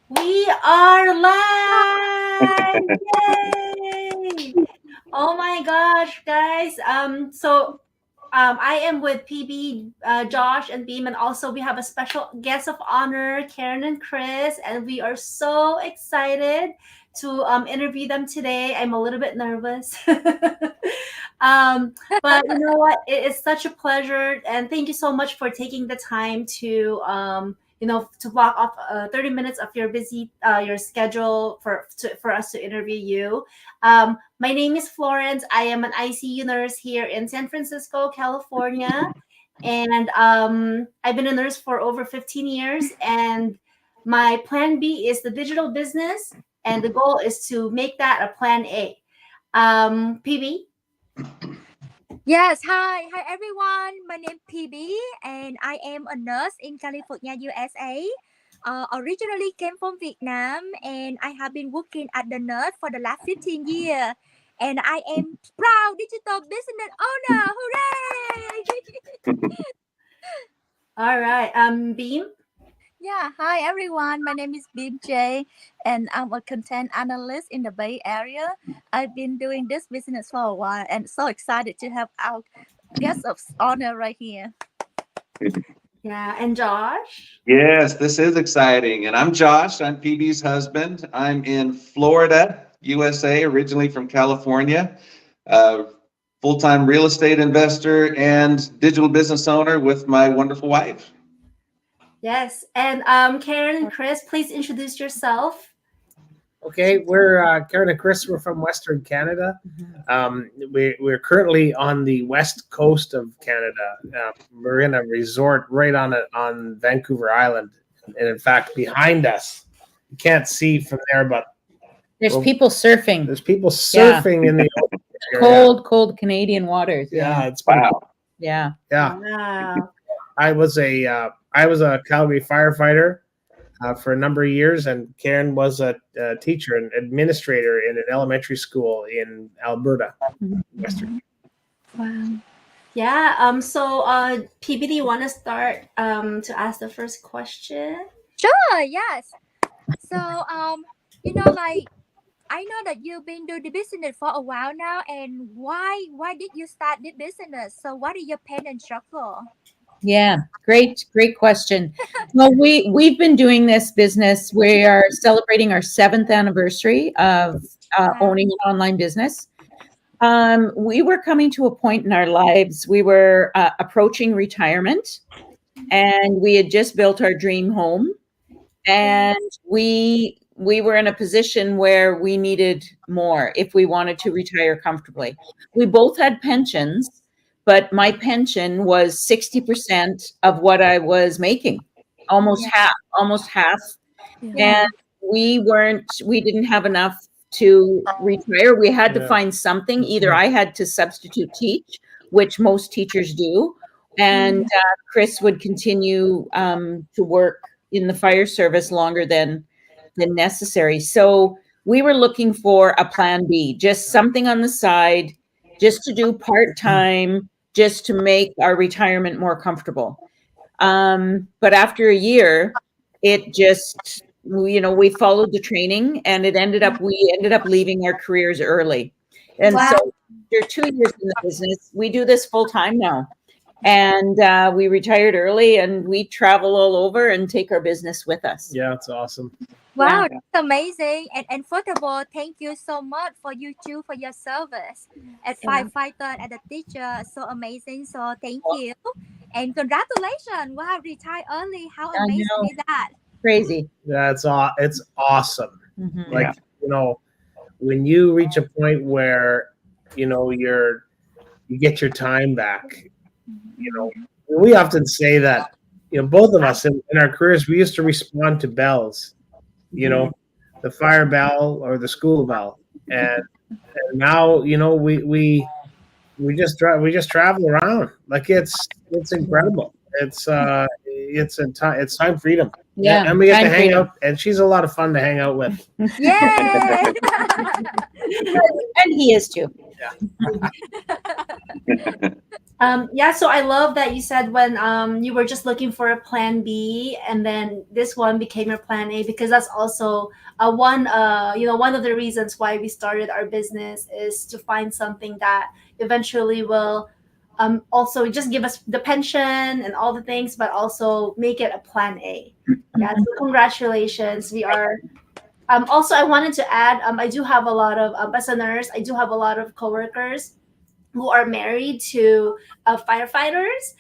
We are live! Yay! Oh my gosh, guys. I am with PB, Josh, and Beam, and also we have a special guest of honor, Karen and Chris, and we are so excited to interview them today. I'm a little bit nervous. But you know what? It is such a pleasure, and thank you so much for taking the time to to block off 30 minutes of your busy your schedule for us to interview you. My name is Florence. I am an ICU nurse here in San Francisco, California, and I've been a nurse for over 15 years. And my plan B is the digital business, and the goal is to make that a plan A. PB. Yes, hi everyone. My name is PB and I am a nurse in California, USA. Originally came from Vietnam and I have been working at the nurse for the last 15 years. And I am proud digital business owner. Hooray! All right. Beam. Yeah, hi everyone. My name is Bim J, and I'm a content analyst in the Bay Area. I've been doing this business for a while, and so excited to have our guest of honor right here. Yeah, and Josh. Yes, this is exciting. And I'm Josh. I'm PB's husband. I'm in Florida, USA, originally from California. Full-time real estate investor and digital business owner with my wonderful wife. Yes, and Karen and Chris, please introduce yourself. Okay, we're Karen and Chris. We're from Western Canada. We're currently on the west coast of Canada. We're in a resort right on Vancouver Island, and in fact, behind us, you can't see from there, but there's people surfing. There's people surfing in the cold Canadian waters. Yeah, it's wow. Yeah. Wow. I was a Calgary firefighter for a number of years, and Karen was a teacher and administrator in an elementary school in Alberta, Western. Wow. Yeah. So, PB, do you want to start to ask the first question? Sure, yes. So, I know that you've been doing the business for a while now, and why did you start the business? So, what is your pain and struggle? Yeah, great question. Well, we've been doing this business. We are celebrating our 7th anniversary of owning an online business. We were coming to a point in our lives. We were approaching retirement, and we had just built our dream home, and we were in a position where we needed more if we wanted to retire comfortably. We both had pensions, but my pension was 60% of what I was making, almost half. Yeah. And we didn't have enough to retire. We had to find something. Either I had to substitute teach, which most teachers do, and Chris would continue to work in the fire service longer than necessary. So we were looking for a plan B, just something on the side, just to do part-time, just to make our retirement more comfortable. But after a year, it just, we followed the training, and we ended up leaving our careers early. And so after 2 years in the business, we do this full time now. And we retired early, and we travel all over and take our business with us. Yeah, it's awesome. Wow, that's amazing. And first of all, thank you so much for you two for your service as firefighter and a teacher. So amazing. So thank you. And congratulations. Wow, retire early. How amazing is that? Crazy. Yeah, it's awesome. Like, when you reach a point where, you get your time back, we often say that, both of us in our careers, we used to respond to bells. The fire bell or the school bell, and now we just travel around. Like it's incredible. It's time freedom. Yeah, and we get to hang out, and she's a lot of fun to hang out with. Yeah. And he is too. Yeah. Yeah, so I love that you said when you were just looking for a plan B, and then this one became your plan A, because that's also one of the reasons why we started our business is to find something that eventually will also just give us the pension and all the things, but also make it a plan A. Yeah, so congratulations. We are also, I wanted to add, I do have a lot of as a nurse, I do have a lot of coworkers who are married to firefighters,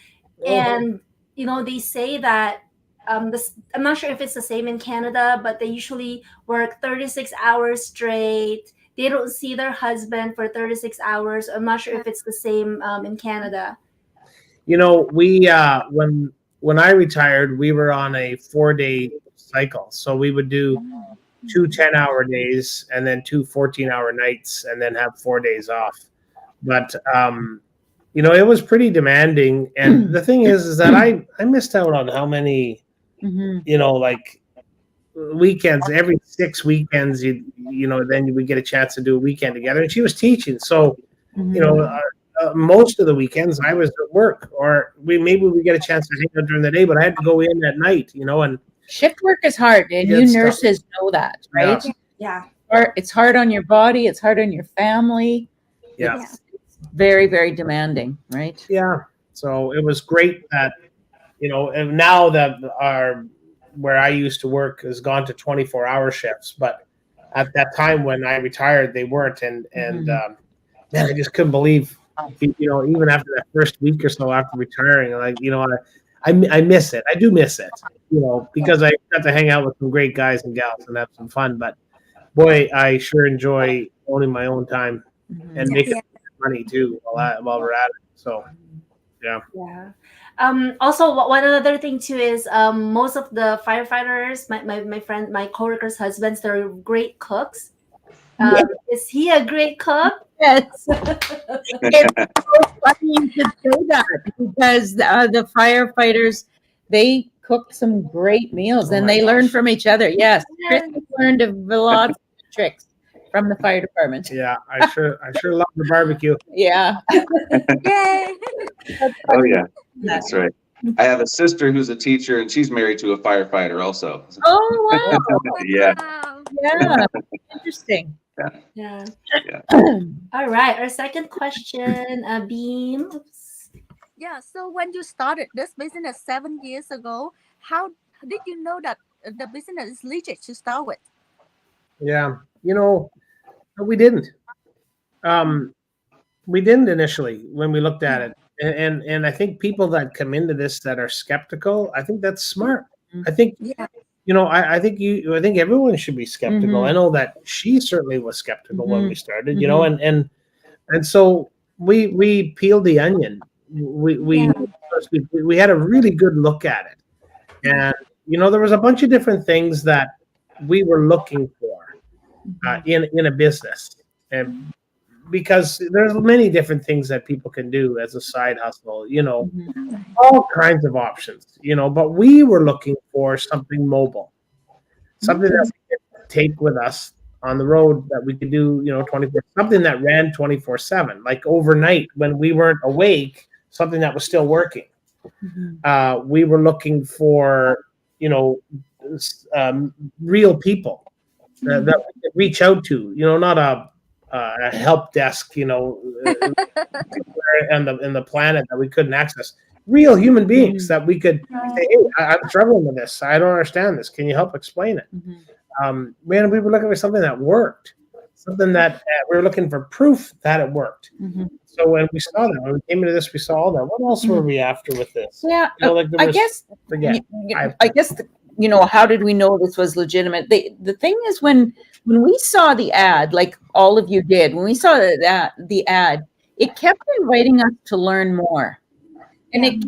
and they say that I'm not sure if it's the same in Canada, but they usually work 36 hours straight. They don't see their husband for 36 hours. I'm not sure if it's the same in Canada. We when I retired, we were on a 4-day cycle, so we would do 2 10-hour days and then 2 14-hour nights, and then have 4 days off. But it was pretty demanding. And the thing is that I missed out on how many, like weekends. Every 6 weekends, then we get a chance to do a weekend together. And she was teaching, so most of the weekends I was at work, or maybe we get a chance to hang out during the day, but I had to go in at night, and Shift work is hard, and you nurses know that, right? Yeah. It's hard on your body. It's hard on your family. Yeah. It's very, very demanding, right? Yeah. So it was great that, and now that where I used to work has gone to 24-hour shifts, but at that time when I retired, they weren't. And man, I just couldn't believe, even after that first week or so after retiring, like, I miss it. I do miss it, because I got to hang out with some great guys and gals and have some fun. But boy, I sure enjoy owning my own time and making money too while we're at it. So, yeah. Yeah. Also, one other thing too is most of the firefighters, my coworkers' husbands, they're great cooks. Is he a great cook? Yes. It's so funny you should say that, because the firefighters, they cook some great meals, and they learn from each other. Yes, Chris has learned a lot of tricks from the fire department. Yeah, I sure love the barbecue. Yeah. Yay! Oh yeah, that's right. I have a sister who's a teacher, and she's married to a firefighter also. Oh wow. Yeah. Wow. Yeah. Interesting. Yeah. All right. Our second question, Beam. Oops. Yeah. So when you started this business 7 years ago, how did you know that the business is legit to start with? Yeah, we didn't. We didn't initially when we looked at it, and I think people that come into this that are skeptical, I think that's smart. I think I think everyone should be skeptical. I know that she certainly was skeptical when we started, and so we peeled the onion. We had a really good look at it, and there was a bunch of different things that we were looking for in a business, and because there's many different things that people can do as a side hustle, all kinds of options, but we were looking for something mobile, something that we could take with us on the road, that we could do, 24, something that ran 24/7, like overnight when we weren't awake, something that was still working. We were looking for, real people that we could reach out to, not a help desk, in the planet that we couldn't access. Real human beings that we could say, hey, I'm struggling with this. I don't understand this. Can you help explain it? Man, we were looking for something that worked, something that we were looking for proof that it worked. So when we saw that, when we came into this, we saw all that. What else were we after with this? Yeah, I guess. How did we know this was legitimate? The thing is, when we saw the ad, like all of you did, when we saw the ad, it kept inviting us to learn more. And it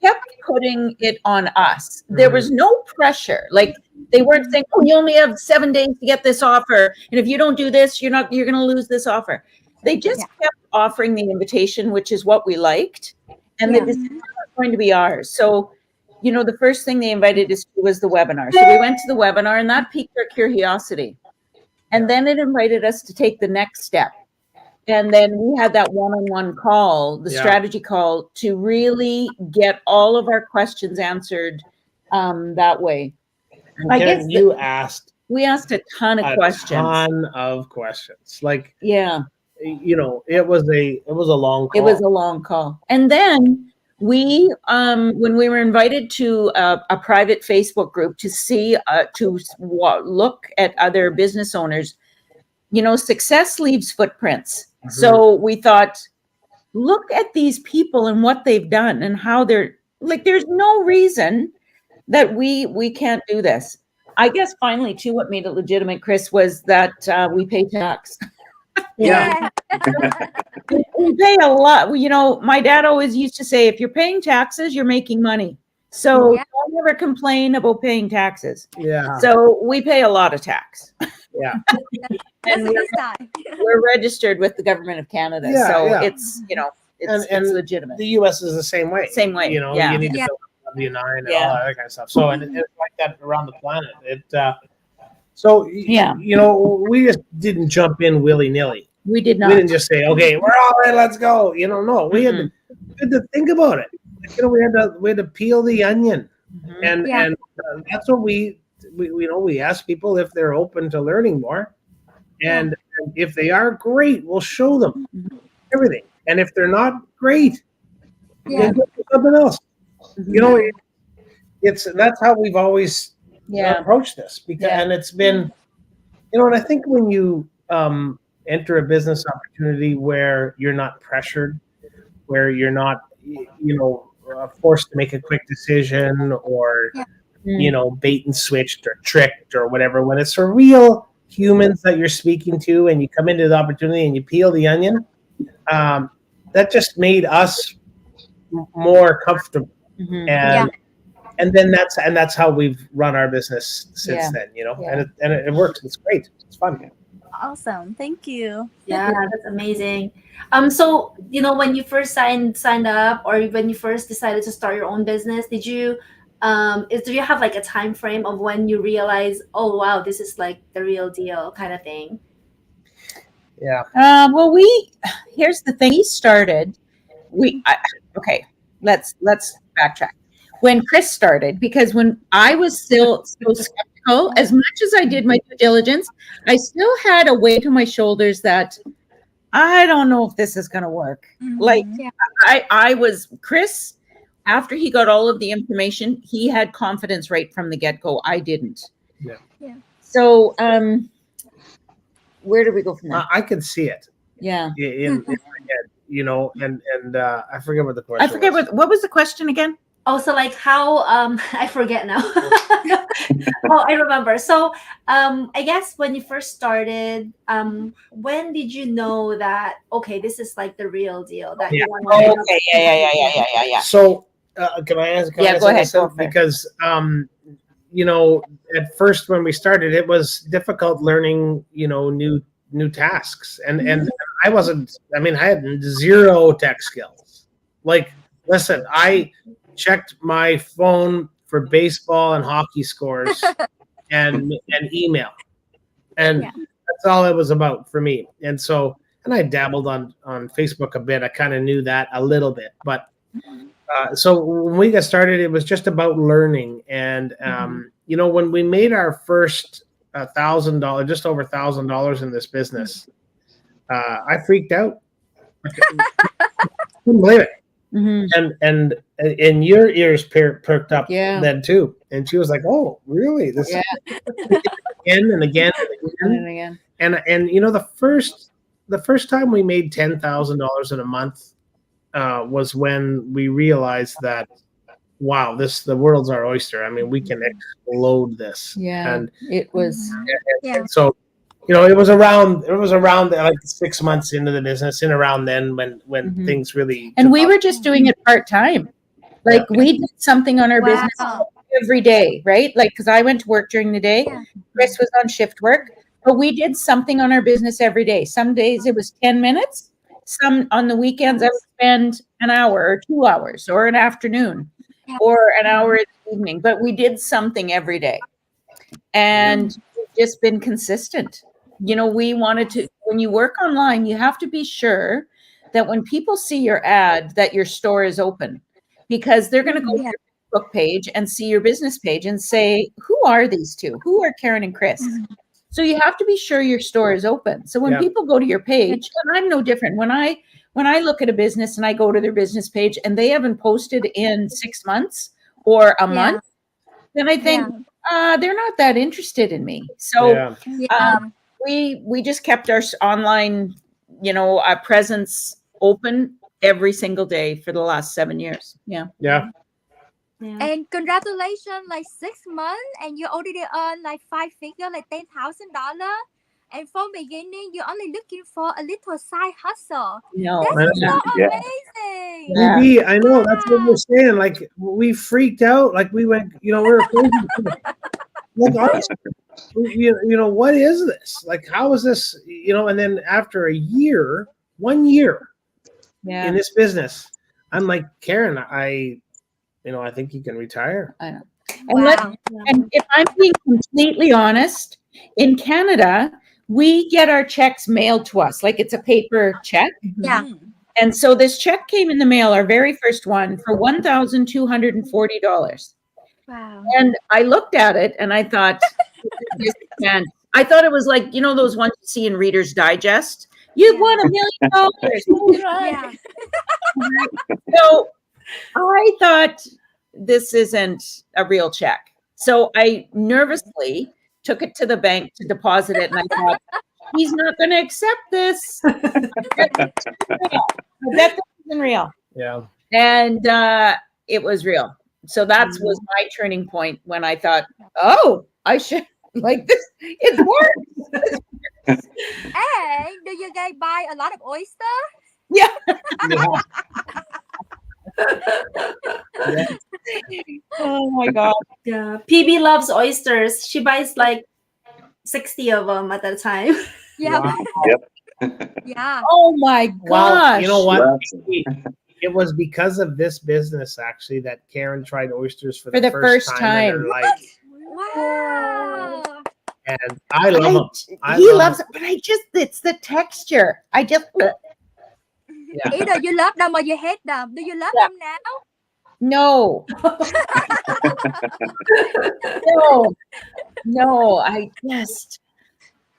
kept putting it on us. There was no pressure. Like, they weren't saying, oh, you only have 7 days to get this offer, and if you don't do this, you're going to lose this offer. They just kept offering the invitation, which is what we liked, and the decision was going to be ours. So, the first thing they invited us to was the webinar. So we went to the webinar, and that piqued our curiosity. And then it invited us to take the next step. And then we had that one-on-one call, the strategy call, to really get all of our questions answered that way. And I Karen, guess we asked a ton of questions. ton of questions. Like, yeah, it was a long call. It was a long call. And then we, when we were invited to a private Facebook group to see, look at other business owners, success leaves footprints. Mm-hmm. So we thought, look at these people and what they've done and how they're like, there's no reason that we can't do this. I guess finally too, what made it legitimate, Chris, was that we pay tax. Yeah. We pay a lot. My dad always used to say, if you're paying taxes, you're making money. So don't ever complain about paying taxes. Yeah. So we pay a lot of tax. Yeah. That's a good sign. We're registered with the government of Canada. Yeah, so yeah. it's, it's legitimate. The US is the same way. Same way. You need to fill out W-9 and all that kind of stuff. So, and it's like that around the planet. We just didn't jump in willy-nilly. We did not. We didn't just say, okay, we're all right, let's go. No, we had to think about it. We had to peel the onion. Mm-hmm. And that's what we ask people if they're open to learning more. And if they are, great, we'll show them everything. And if they're not, great, then go do something else. Mm-hmm. That's how we've always approached this. And it's been, and I think when you enter a business opportunity where you're not pressured, where you're not, forced to make a quick decision or, bait and switched or tricked or whatever, when it's for real humans that you're speaking to and you come into the opportunity and you peel the onion, that just made us more comfortable. Mm-hmm. And then that's how we've run our business since then, and it works. It's great. It's fun. Awesome. Thank you. Yeah, that's amazing. So, when you first signed up or when you first decided to start your own business, did you have like a time frame of when you realize, oh, wow, this is like the real deal kind of thing? Yeah. Well, here's the thing. We started, let's backtrack. When Chris started, because when I was still so skeptical, as much as I did my due diligence, I still had a weight on my shoulders that I don't know if this is going to work. Mm-hmm. I was, Chris, after he got all of the information, he had confidence right from the get-go. I didn't. Yeah. So, where do we go from there? I could see it. Yeah. In my head, and I forget what the question was. I forget what was the question again? Oh, so like how, I forget now. Oh, I remember. So I guess when you first started, when did you know that, okay, this is like the real deal? That you want to Okay, yeah. So can I ask? Go ahead. Because, at first when we started, it was difficult learning, new tasks. And I had zero tech skills. Like, listen, I checked my phone for baseball and hockey scores and email. And that's all it was about for me. And I dabbled on Facebook a bit. I kind of knew that a little bit. But so when we got started, it was just about learning. And, when we made our first $1,000, just over $1,000 in this business, I freaked out. Couldn't believe it. Mm-hmm. And your ears perked up then too. And she was like, "Oh, really? This again and again and again." And the first time we made $10,000 in a month was when we realized that, wow, the world's our oyster. I mean, we can explode this. Yeah, and it was. And so. It was around like 6 months into the business, and around then when things really. And we were just doing it part-time. Like we did something on our business every day, right? Like, because I went to work during the day. Yeah. Chris was on shift work, but we did something on our business every day. Some days it was 10 minutes. Some on the weekends I would spend an hour or 2 hours or an afternoon or an hour in the evening, but we did something every day. And we've just been consistent. We wanted to when you work online, you have to be sure that when people see your ad, that your store is open, because they're going to go to your Facebook page and see your business page and say, who are these two? Who are Karen and Chris? So you have to be sure your store is open. So when people go to your page, and I'm no different. When I look at a business and I go to their business page and they haven't posted in 6 months or a month, then I think they're not that interested in me. So we just kept our online, presence open every single day for the last 7 years. Yeah. And congratulations, like 6 months, and you already earn like 5 figures, like $10,000. And from beginning, you're only looking for a little side hustle. No, that's so amazing. Maybe, I know, that's what we're saying. Like, we freaked out. Like, we went, we were crazy. Like, honestly, what is this? Like, how is this? And then after 1 year in this business, I'm like, Karen, I think you can retire. I know. And if I'm being completely honest, in Canada, we get our checks mailed to us, like it's a paper check. Yeah. And so this check came in the mail, our very first one, for $1,240. Wow. And I looked at it and I thought, I thought it was like, those ones you see in Reader's Digest. You've won $1 million. Yeah. So I thought, this isn't a real check. So I nervously took it to the bank to deposit it. And I thought, he's not going to accept this. I bet this isn't real. Yeah. And it was real. So that was my turning point when I thought, oh, I should like this. It works. And do you guys buy a lot of oyster? Yeah. Oh my God. Yeah. PB loves oysters. She buys like 60 of them at a time. Yeah. Wow. Yeah. Oh my gosh. Well, you know what? It was because of this business actually that Karen tried oysters for the first time in her life. Wow. And I love them. He loves it, but it's the texture. Either you love them or you hate them. Do you love them now? No. No, I just.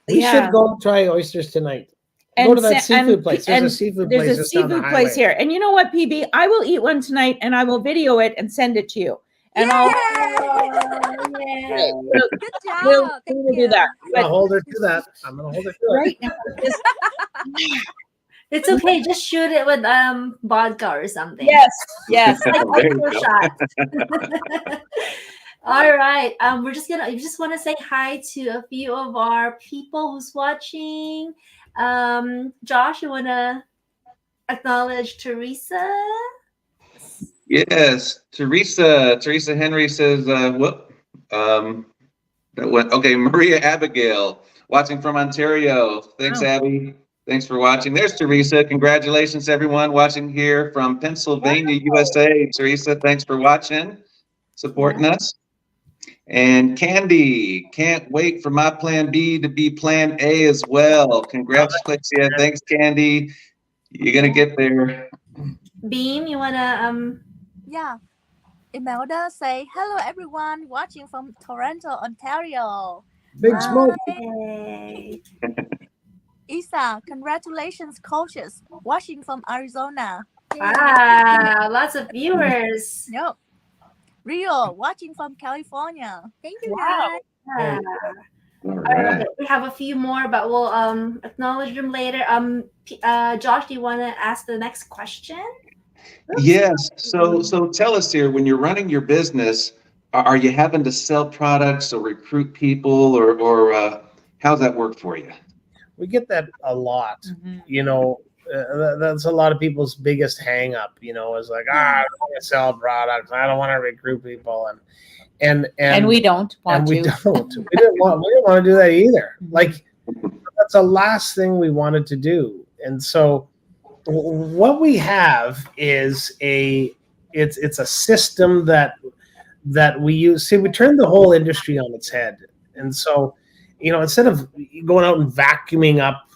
We should go try oysters tonight. Go to that seafood place. There's a seafood place. There's a seafood place here. And you know what, PB? I will eat one tonight and I will video it and send it to you. And Good job. We'll do that. I'm going to hold her to that. Right now. It's okay. Just shoot it with vodka or something. Yes. Like shot. All right. We just want to say hi to a few of our people who's watching. Josh, you want to acknowledge Teresa? Yes, Teresa Henry says, okay, Maria Abigail, watching from Ontario. Thanks, Abby. Thanks for watching. There's Teresa. Congratulations, everyone watching here from Pennsylvania, USA. Teresa, thanks for watching, supporting us. And Candy, can't wait for my plan B to be plan A as well. Congratulations. Yeah, thanks, Candy. You're going to get there. Beam, you want to... Yeah. Imelda say, hello, everyone watching from Toronto, Ontario. Big smoke. Hey. Isa, congratulations, coaches, watching from Arizona. Wow, lots of viewers. Yep. Rio, watching from California. Thank you, guys. Yeah. All right. We have a few more, but we'll acknowledge them later. Josh, do you want to ask the next question? Yes. So tell us here, when you're running your business, are you having to sell products or recruit people, or how's that work for you? We get that a lot. That's a lot of people's biggest hang up, is like, I don't want to sell products. I don't want to recruit people. And we don't want to. We didn't want to do that either. Like, that's the last thing we wanted to do. And so what we have is it's a system that we use. See, we turned the whole industry on its head. And so, instead of going out and vacuuming up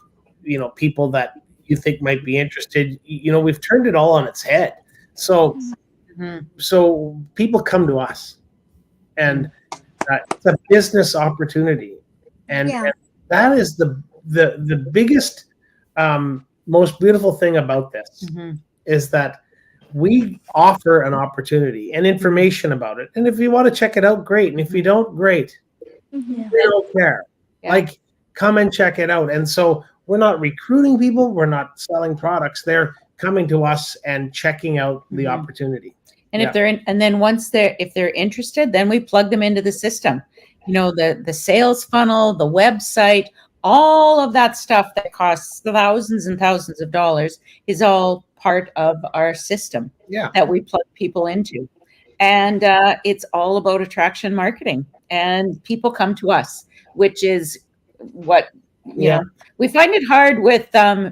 people that you think might be interested. We've turned it all on its head. So people come to us, and it's a business opportunity, and that is the biggest, most beautiful thing about this is that we offer an opportunity and information about it. And if you want to check it out, great. And if you don't, great. We don't care. Like, come and check it out. And so we're not recruiting people. We're not selling products. They're coming to us and checking out the opportunity. And if they're in, and then if they're interested, then we plug them into the system. The sales funnel, the website, all of that stuff that costs thousands and thousands of dollars is all part of our system that we plug people into. And it's all about attraction marketing. And people come to us, which is what, we find it hard with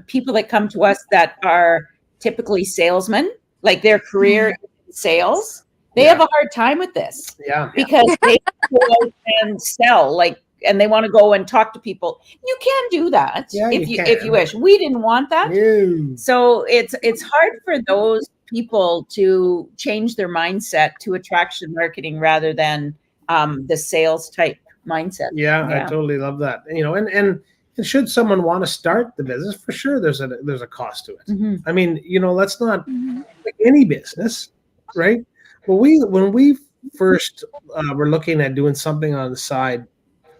people that come to us that are typically salesmen, like their career in sales. They have a hard time with this because they go out and sell, and they want to go and talk to people. You can do that if you wish. We didn't want that. No. So it's hard for those people to change their mindset to attraction marketing rather than the sales type mindset. I totally love that. And should someone want to start the business, for sure there's a cost to it. I mean, let's not like any business, right? Well, when we first were looking at doing something on the side,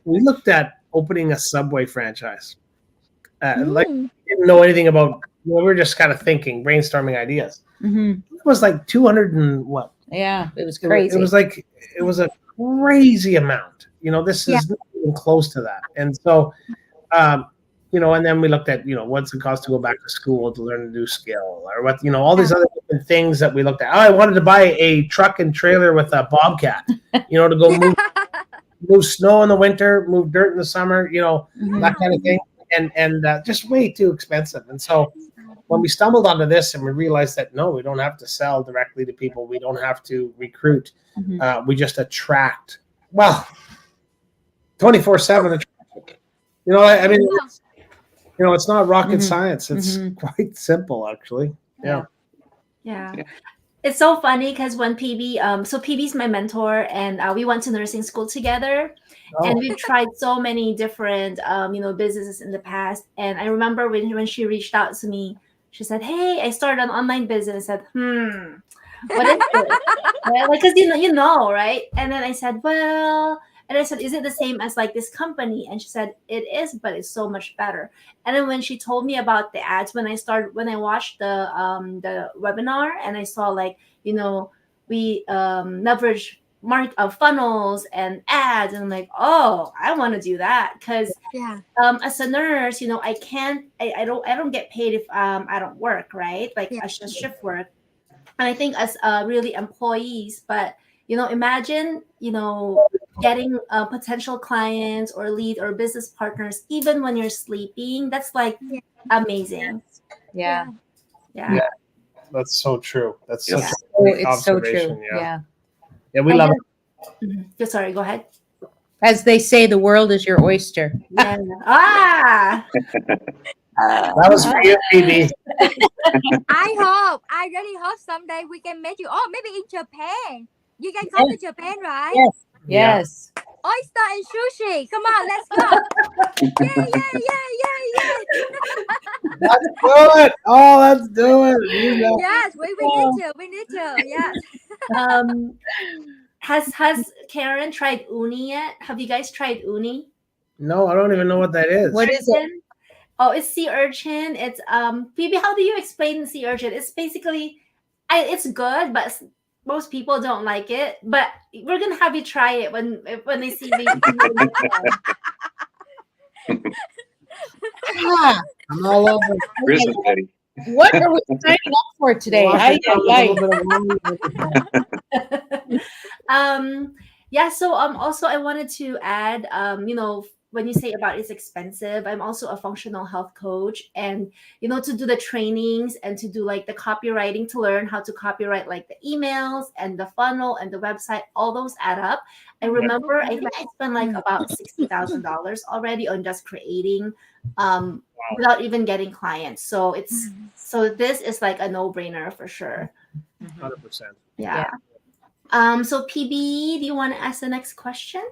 we looked at opening a Subway franchise. Like, we didn't know anything about. We were just kind of thinking, brainstorming ideas. It was like 200 and what? Yeah, it was crazy. It was a crazy amount. This is not even close to that. And so, and then we looked at, what's the cost to go back to school to learn a new skill, or what, all these other different things that we looked at. I wanted to buy a truck and trailer with a bobcat, to go move snow in the winter, move dirt in the summer, that kind of thing. And just way too expensive. And so when we stumbled onto this and we realized that, no, we don't have to sell directly to people. We don't have to recruit. We just attract, 24/7. I mean, it's not rocket science. It's quite simple, actually. Yeah. It's so funny because when PB, so PB's my mentor, and we went to nursing school together, and we've tried so many different, businesses in the past. And I remember when she reached out to me, she said, "Hey, I started an online business." I said, what is it? Because right? And then I said, well. And I said, is it the same as like this company? And she said, it is, but it's so much better. And then when she told me about the ads, when I watched the webinar, and I saw we leverage funnels and ads, and I'm like, oh, I want to do that because as a nurse, I don't get paid if I don't work, right? Like I just shift work. And I think as really employees, but imagine getting potential clients or lead or business partners even when you're sleeping. That's like amazing. Yeah. That's so true. That's such a it's observation. so true. Yeah, we love it. Sorry, go ahead. As they say, the world is your oyster. That was for you, PB. I really hope someday we can meet you. Oh, maybe in Japan. You can come to Japan, right? Yes. Oyster and sushi. Come on, let's go. Yeah. Let's do it. Oh, let's do it. Yes, we need to. Yes. Has Karen tried uni yet? Have you guys tried uni? No, I don't even know what that is. What is it? Oh, it's sea urchin. It's Phoebe, how do you explain sea urchin? It's basically it's good, but most people don't like it. But we're gonna have you try it when they see me. I'm all over. Chris and Betty. What are we signing up for today? So also I wanted to add when you say about it's expensive, I'm also a functional health coach, and to do the trainings and to do like the copywriting, to learn how to copyright like the emails and the funnel and the website, all those add up. I remember, I think I spent like about $60,000 already on just creating, without even getting clients. So this is like a no-brainer for sure. 100%. Yeah. So PB, do you want to ask the next question?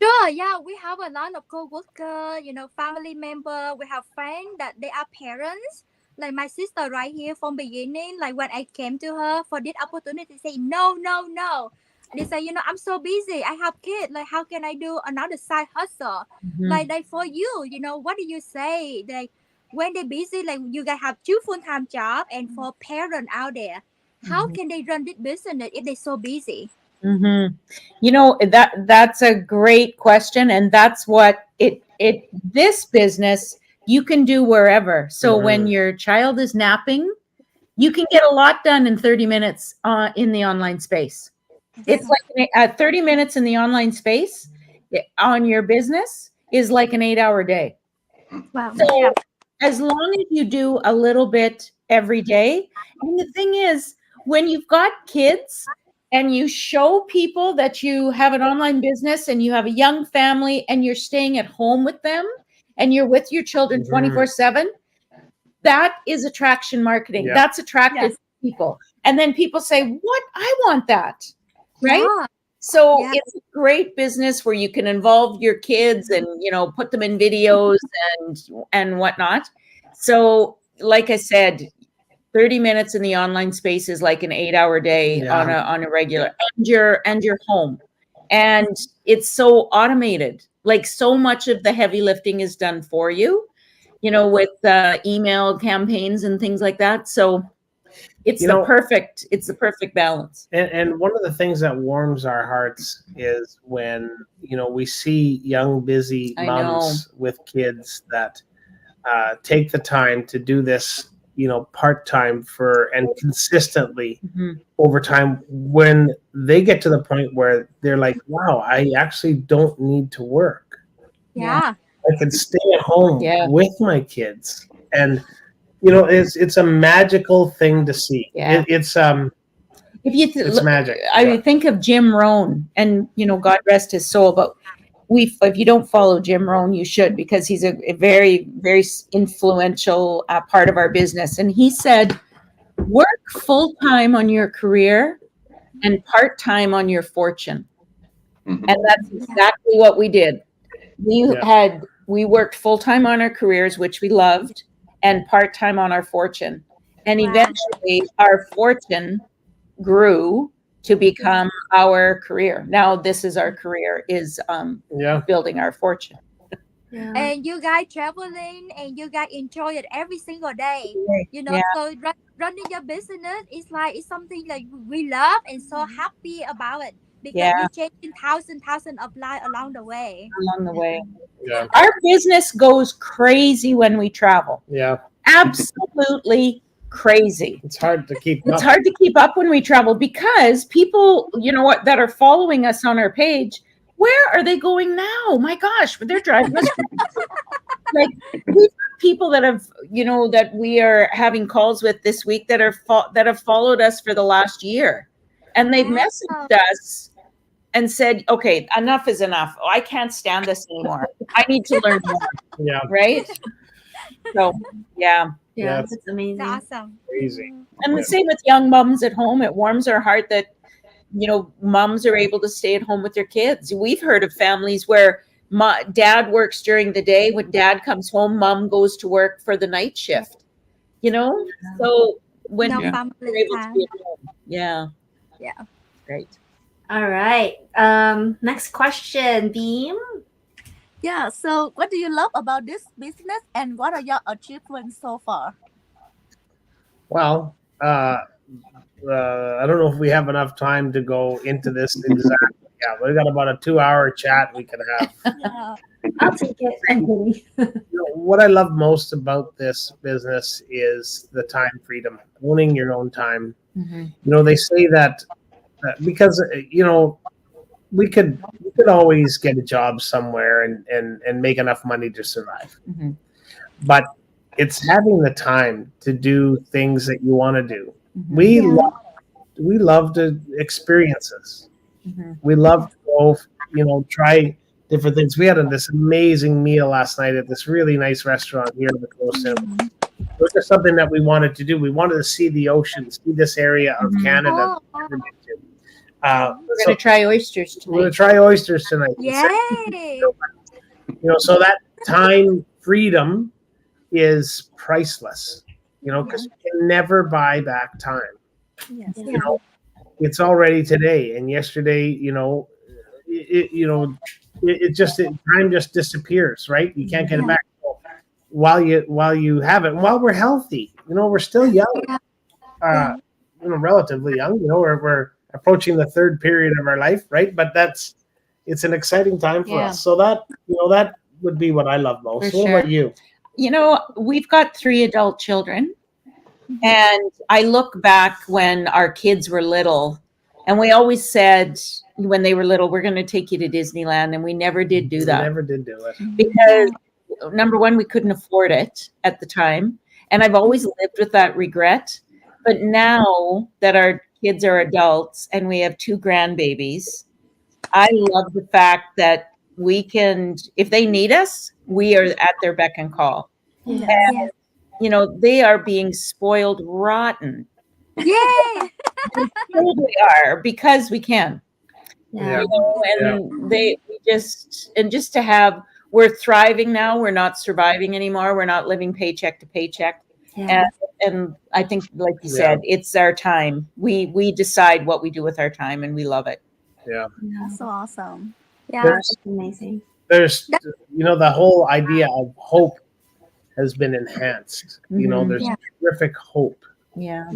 Sure, yeah, we have a lot of co-worker, family member. We have friends that they are parents. Like my sister right here from beginning, like when I came to her for this opportunity, say no, no, no. They say, I'm so busy. I have kids. Like, how can I do another side hustle? Like for you, what do you say? Like when they're busy, like you guys have 2 full-time jobs, and for parents out there, how can they run this business if they're so busy? That's a great question, and that's what this business you can do wherever. So when your child is napping, you can get a lot done in 30 minutes in the online space. It's like 30 minutes in the online space on your business is like an 8-hour day. Wow. So as long as you do a little bit every day, and the thing is, when you've got kids and you show people that you have an online business and you have a young family and you're staying at home with them and you're with your children 24/7, that is attraction marketing. Yeah. That's attractive to people. And then people say, what? I want that. Right? Yeah. So it's a great business where you can involve your kids and, put them in videos and whatnot. So like I said, 30 minutes in the online space is like an 8-hour day on a regular, and you're home, and it's so automated. Like so much of the heavy lifting is done for you, with email campaigns and things like that. So it's the perfect balance. And one of the things that warms our hearts is when, we see young, busy moms with kids that take the time to do this, part-time and consistently over time, when they get to the point where they're like, wow, I actually don't need to work. Yeah. I can stay at home with my kids. And, it's a magical thing to see. Yeah. It's it's magic. I think of Jim Rohn, and, God rest his soul, but if you don't follow Jim Rohn, you should, because he's a very, very influential part of our business. And he said, work full-time on your career and part-time on your fortune. And that's exactly what we did. We worked full-time on our careers, which we loved, and part-time on our fortune. And eventually our fortune grew to become our career. Now this is our career, is building our fortune. Yeah. And you guys traveling and you guys enjoy it every single day. So running your business is like, it's something like we love and so happy about it, because we changing thousands of lives along the way. Yeah. Our business goes crazy when we travel. Yeah. Absolutely crazy. It's hard to keep up. It's hard to keep up when we travel, because people, that are following us on our page, where are they going now? My gosh, they're driving us. Like, we've got people that have, that we are having calls with this week that have followed us for the last year, and they've messaged us and said, okay, enough is enough. I can't stand this anymore. I need to learn more. Yeah. Right? So, yeah, that's amazing. That's awesome. Crazy. And the same with young moms at home. It warms our heart that, moms are able to stay at home with their kids. We've heard of families where dad works during the day. When dad comes home, mom goes to work for the night shift. So when we're able to be at home. Yeah. Great. All right. Next question, Beam. Yeah, so what do you love about this business, and what are your achievements so far? Well, I don't know if we have enough time to go into this exactly. Yeah, we got about a 2-hour chat we can have. Yeah. I'll take it. What I love most about this business is the time freedom, owning your own time. They say that because we could always get a job somewhere and make enough money to survive. Mhm. But it's having the time to do things that you want to do. Mhm. We love the experiences. Mhm. We love to go, try different things. We had this amazing meal last night at this really nice restaurant here on the coast. And it was just something that we wanted to do. We wanted to see the ocean, see this area of Mhm. Canada that Oh, we've never been to. We're So going to try oysters we're going to tonight. try oysters tonight. yay! So that time freedom is priceless, because you can never buy back time. Yes. Yeah. It's already today, and yesterday, time just disappears, right? You can't get it Yeah. back. So while you have it, and while we're healthy, we're still young, Yeah. relatively young. We're approaching the third period of our life, right? But it's an exciting time for Yeah. us. So that would be what I love most. For What sure. about you? We've got 3 adult children, and I look back when our kids were little, and we always said when they were little, we're going to take you to Disneyland, and we never did do We that never did do it. because number one, we couldn't afford it at the time, and I've always lived with that regret. But now that our kids are adults and we have 2 grandbabies, I love the fact that we can, if they need us, we are at their beck and call. Yeah. They are being spoiled rotten. Yay! They totally are, because we can. Yeah. And just to have, we're thriving now. We're not surviving anymore. We're not living paycheck to paycheck. Yeah. And I think, like you said, it's our time. We decide what we do with our time, and we love it. Yeah. That's so awesome. Yeah. There's Amazing. the whole idea of hope has been enhanced. Mhm. There's Yeah. terrific hope, Yeah.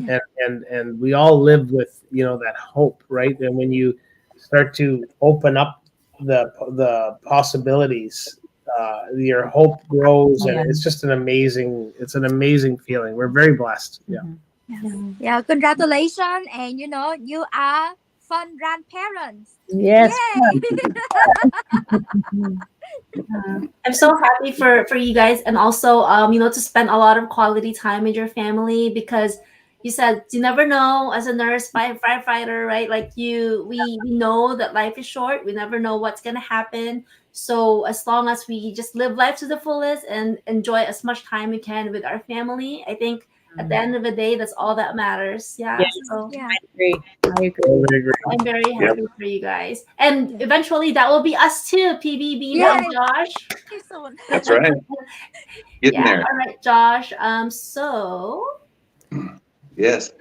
and we all live with that hope, right? And when you start to open up the possibilities, your hope grows, and it's just an amazing feeling. We're very blessed. Yeah. Mhm. Yeah. Congratulations, and you are fun grandparents. Yes. Yay! I'm so happy for you guys, and also to spend a lot of quality time with your family, because you said you never know, as a nurse, firefighter, right? Like we know that life is short. We never know what's gonna happen. So as long as we just live life to the fullest and enjoy as much time we can with our family, I think at the end of the day, that's all that matters. Yeah. Yeah. So Yeah. I agree. Totally agree. I'm very happy for you guys, and eventually that will be us too. PB, Bean, Yay. and Josh. See you soon. That's right. Getting Yeah. there. All right, Josh. So Yes.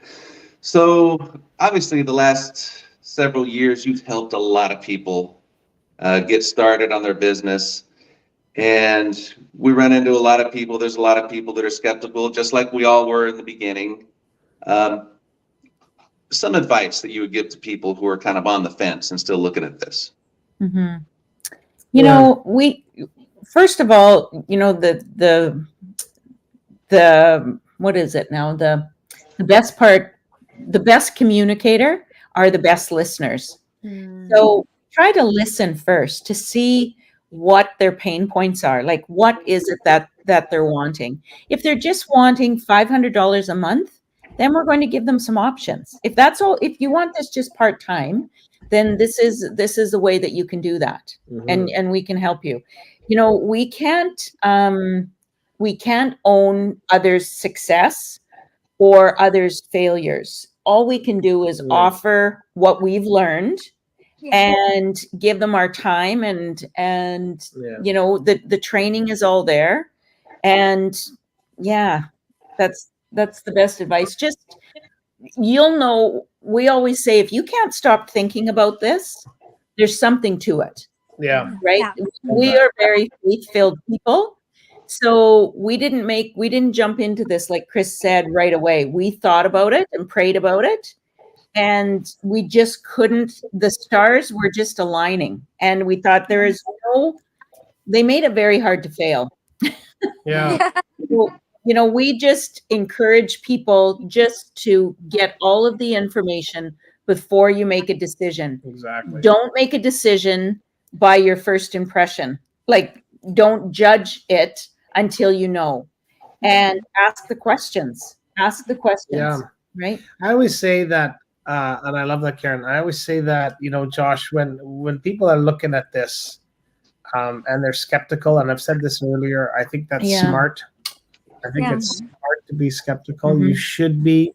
So obviously, the last several years, you've helped a lot of people get started on their business. And we run into a lot of people. There's a lot of people that are skeptical, just like we all were in the beginning. Some advice that you would give to people who are kind of on the fence and still looking at this. Mm-hmm. We first of all, the what is it now? The best part, the best communicator are the best listeners. So try to listen first to see what their pain points are. Like, what is it that they're wanting? If they're just wanting $500 a month, then we're going to give them some options. If that's all, if you want this just part-time, then this is the way that you can do that. Mhm. And we can help you. We can't own others' success or others' failures. All we can do is offer what we've learned and give them our time, and the training is all there. And that's the best advice. Just, we always say, if you can't stop thinking about this, there's something to it. Yeah. Right? Yeah. We are very faith-filled people. So we didn't jump into this, like Chris said, right away. We thought about it and prayed about it, and we just couldn't, the stars were just aligning, and we thought they made it very hard to fail. Yeah. So, we just encourage people just to get all of the information, before you make a decision. Exactly. Don't make a decision by your first impression. Like, don't judge it until you know, and ask the questions. Ask the questions. Yeah. Right. I always say that, and I love that, Karen. I always say that, Josh, when people are looking at this, and they're skeptical, and I've said this earlier, I think that's smart. I think it's smart to be skeptical. You should be,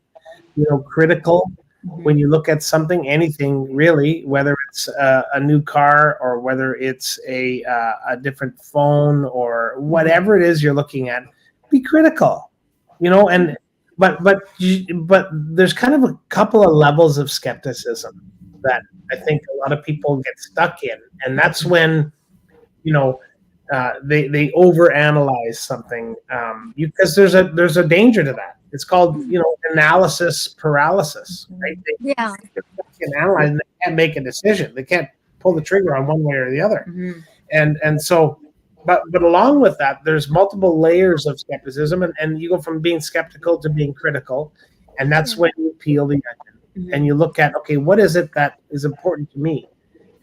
critical when you look at something, anything really, whether it's a new car or whether it's a different phone or whatever it is you're looking at. Be critical, and but there's kind of a couple of levels of skepticism that I think a lot of people get stuck in, and that's when they overanalyze something, because there's a danger to that. It's called analysis paralysis, right? They can analyze and they can't make a decision. They can't pull the trigger on one way or the other, and so. But along with that, there's multiple layers of skepticism, and you go from being skeptical to being critical, and that's when you peel the onion and you look at, okay, what is it that is important to me,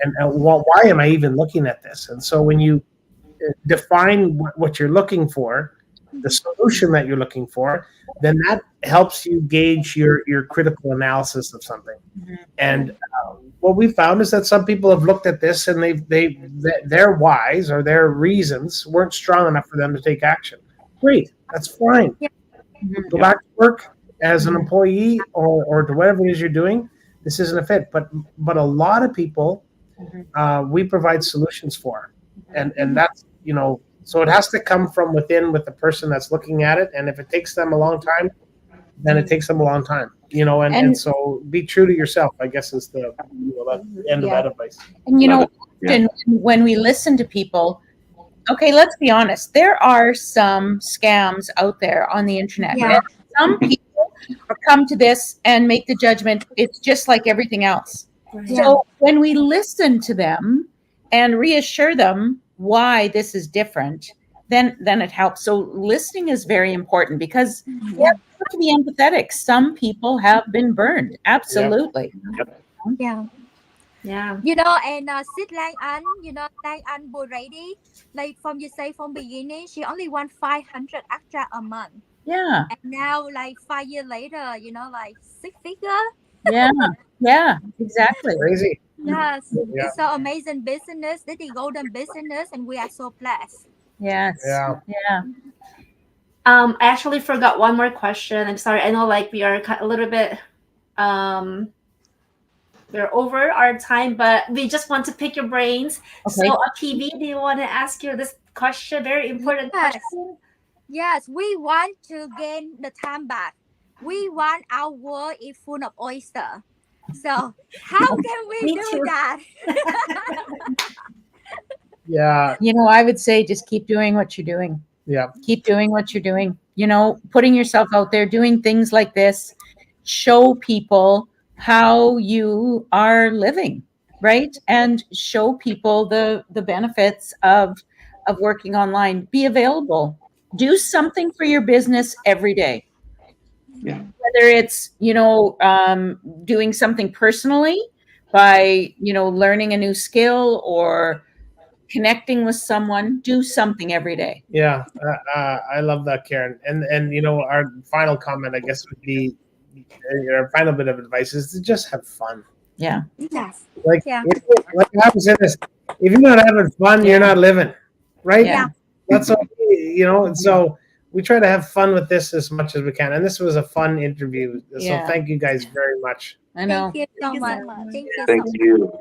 and why am I even looking at this? And so when you define what you're looking for, the solution that you're looking for, then that helps you gauge your critical analysis of something. And what we found is that some people have looked at this and their whys or their reasons weren't strong enough for them to take action. Great, that's fine. Go back to work as an employee or to whatever it is you're doing. This isn't a fit, but a lot of people we provide solutions for, and that's so it has to come from within with the person that's looking at it, and if it takes them a long time, then it takes them a long time. And so be true to yourself, I guess, is the end of that advice. And often when we listen to people, okay, let's be honest, there are some scams out there on the internet. And some people come to this and make the judgment it's just like everything else. So when we listen to them and reassure them why this is different, then it helps. So listening is very important, because you have to be empathetic. Some people have been burned. Absolutely. Yeah. Yeah. And Sid Lang An, Lang An Burady, like from beginning, she only won 500 extra a month. Yeah. And now, like 5 years later, like 6 figure. Yeah, exactly. Crazy. Yes, it's so amazing business. This is golden business, and we are so blessed. Yes. Yeah. I actually forgot one more question. I'm sorry. I know we are a little bit we're over our time, but we just want to pick your brains. Okay. So PB, do you want to ask you this question? Very important question. Yes, we want to gain the time back. We want our world is full of oyster. So how can we do that? Yeah. I would say just keep doing what you're doing. Yeah. Keep doing what you're doing. Putting yourself out there, doing things like this, show people how you are living, right? And show people the benefits of working online. Be available. Do something for your business every day. Yeah. Whether it's, doing something personally by, learning a new skill or connecting with someone, do something every day. Yeah. I love that, Karen. And our final comment, I guess, would be, our final bit of advice is to just have fun. Yeah. Yes. Like I was in this, if you're not having fun, you're not living, right? Yeah. That's okay, and so we try to have fun with this as much as we can. And this was a fun interview. So thank you guys very much. I know. Thank you so much. Thank you.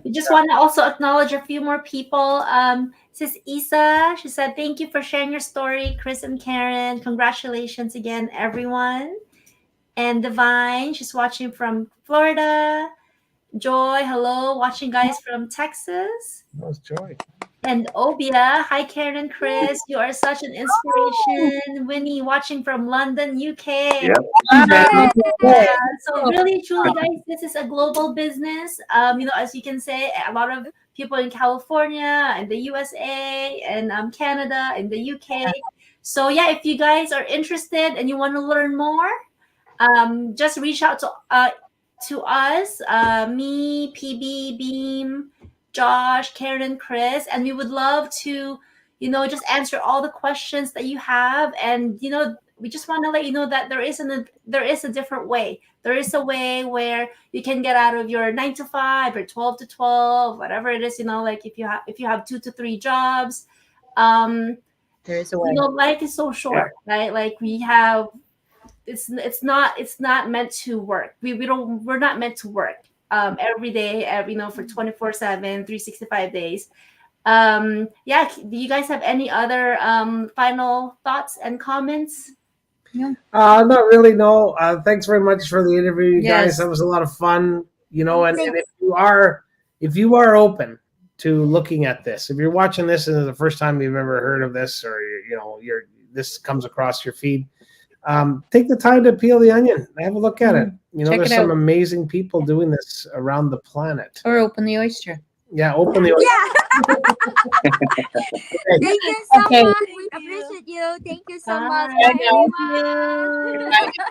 We just want to also acknowledge a few more people. Sis Isa, she said, thank you for sharing your story, Chris and Karen. Congratulations again, everyone. And Divine, she's watching from Florida. Joy, hello, watching guys from Texas. That was Joy. And Obia, hi Karen and Chris, you are such an inspiration. Winnie, watching from London, UK. Yep. Yeah. So really, truly, guys, this is a global business. As you can say, a lot of people in California and the USA and Canada and the UK. So yeah, if you guys are interested and you want to learn more, just reach out to to us, me, PB, Beam, Josh, Karen, and Chris, and we would love to, just answer all the questions that you have. And we just want to let you know that there is a different way. There is a way where you can get out of your 9 to 5 or 12 to 12, whatever it is. Like if you have 2 to 3 jobs, There is a way. life is so short, right? Like we have. It's not meant to work. We're not meant to work every day, for 24/7, 365 days. Do you guys have any other final thoughts and comments? Not really, no. Thanks very much for the interview, guys. Yes. That was a lot of fun, and if you are open to looking at this, if you're watching this and it's the first time you've ever heard of this, or this comes across your feed, take the time to peel the onion, have a look at it. Check There's it some out. amazing people doing this around the planet. Or open the oyster. Yeah, open the oyster. Yeah. Thank you so Okay. much. We appreciate you. Thank you so much. Bye. Bye, everyone. Thank you.